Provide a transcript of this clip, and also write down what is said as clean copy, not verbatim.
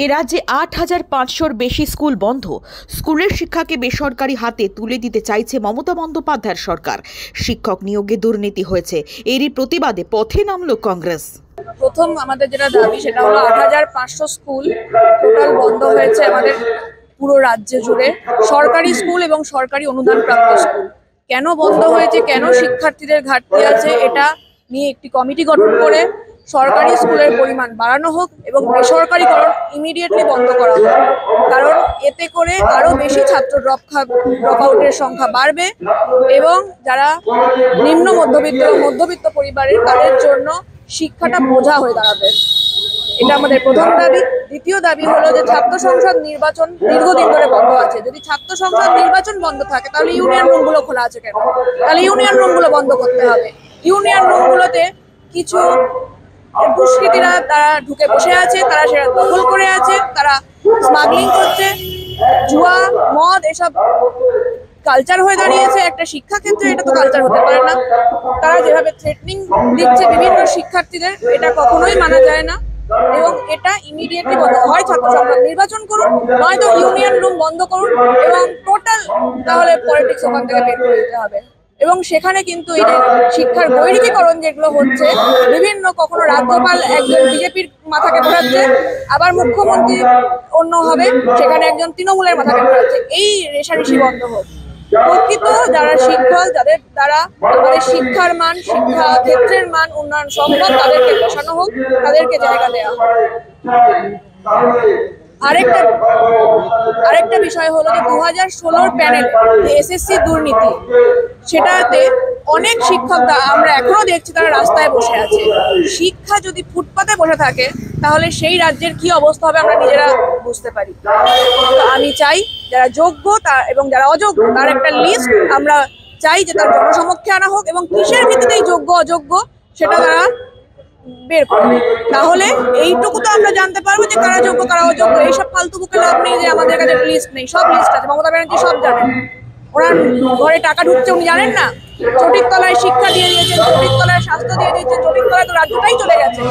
এ রাজ্যে ৮,৫০০-র বেশি স্কুল বন্ধ। স্কুলের শিক্ষাকে বেসরকারি হাতে তুলে দিতে চাইছে মমতা বন্দ্যোপাধ্যায়ের সরকার। শিক্ষক নিয়োগে দুর্নীতি হয়েছে, এরই প্রতিবাদে পথে নামল কংগ্রেস। প্রথম আমাদের যেটা দাবি সেটা হলো ৮,৫০০ স্কুল টোটাল বন্ধ হয়েছে আমাদের পুরো রাজ্য জুড়ে। সরকারি স্কুল এবং সরকারি অনুদানপ্রাপ্ত স্কুল কেন বন্ধ হয়েছে, কেন শিক্ষার্থীদের ঘাটতি আছে, এটা নিয়ে একটি কমিটি গঠন করে সরকারি স্কুলের পরিমাণ বাড়ানো হোক এবং বেসরকারিকরণ ইমিডিয়েটলি বন্ধ করা হোক। কারণ এতে করে আরো বেশি ছাত্র ড্রপ আউটের সংখ্যা বাড়বে এবং যারা নিম্ন মধ্যবিত্ত পরিবারের তাদের জন্য শিক্ষাটা বোঝা হয়ে দাঁড়াবে। এটা আমাদের প্রথম দাবি। দ্বিতীয় দাবি হলো যে ছাত্র সংসদ নির্বাচন দীর্ঘদিন ধরে বন্ধ আছে। যদি ছাত্র সংসদ নির্বাচন বন্ধ থাকে তাহলে ইউনিয়ন রুমগুলো খোলা আছে কেন? তাহলে ইউনিয়ন রুমগুলো বন্ধ করতে হবে। ইউনিয়ন রুমগুলোতে কিছু দুষ্কৃতীরা তারা ঢুকে বসে আছে, তারা সেটা দখল করে আছে, তারা স্মাগলিং করছে, জুয়া মদ এসব কালচার হয়ে দাঁড়িয়েছে। একটা শিক্ষাক্ষেত্রে এটা তো কালচার হতে পারে না। তারা যেভাবে থ্রেটনিং দিচ্ছে বিভিন্ন শিক্ষার্থীদের, এটা কখনোই মানা যায় না এবং এটা ইমিডিয়েটলি বন্ধ হয়। ছাত্র সংসদ নির্বাচন করুন, নয়তো ইউনিয়ন রুম বন্ধ করুন এবং টোটাল তাহলে পলিটিক্স ওখান থেকে বের করে দিতে হবে। এবং সেখানে কিন্তু এই যে শিক্ষার বৈরিকীকরণ যেগুলো হচ্ছে, বিভিন্ন কখনো রাজ্যপাল একজন বিজেপির মাথাকে ঘোরাচ্ছে, আবার মুখ্যমন্ত্রী অন্য হবে, সেখানে একজন তৃণমূলের মাথাকে ঘোরাচ্ছে। এই রেষারেষি বন্ধ হোক। প্রকৃত যারা শিক্ষক, যাদের দ্বারা আমাদের শিক্ষার মান, শিক্ষা ক্ষেত্রের মান উন্নয়ন সম্ভব, তাদেরকে বসানো হোক, তাদেরকে জায়গা দেওয়া হোক। আরেকটা বিষয় হলো যে 2016-র প্যানেল এসএসসি দুর্নীতি, সেটাতে অনেক শিক্ষকরা আমরা এখনো দেখছি তারা রাস্তায় বসে আছে। শিক্ষা যদি ফুটপাতে বসে থাকে তাহলে সেই রাজ্যের কি অবস্থা হবে আমরা নিজেরা বুঝতে পারি। আমি চাই যারা যোগ্য এবং যারা অযোগ্য তার একটা লিস্ট আমরা চাই যে তার জনসমক্ষে আনা হোক এবং কিসের ভিত্তিতেই যোগ্য অযোগ্য সেটা তারা বের করবে। তাহলে এইটুকু তো আমরা জানতে পারবো যে কারা যোগ্য কারা অযোগ্য। এইসব ফালতু বুকে লাভ নেই যে আমাদের কাছে লিস্ট নেই, সব লিস্ট আছে। মমতা ব্যানার্জি সব জানেন, ওনার ঘরে টাকা ঢুকছে উনি জানেন না? চটির তলায় শিক্ষা দিয়ে দিয়েছেন, চটির তলায় স্বাস্থ্য দিয়ে দিয়েছেন, চটির তলায় তো রাজ্যটাই চলে গেছে।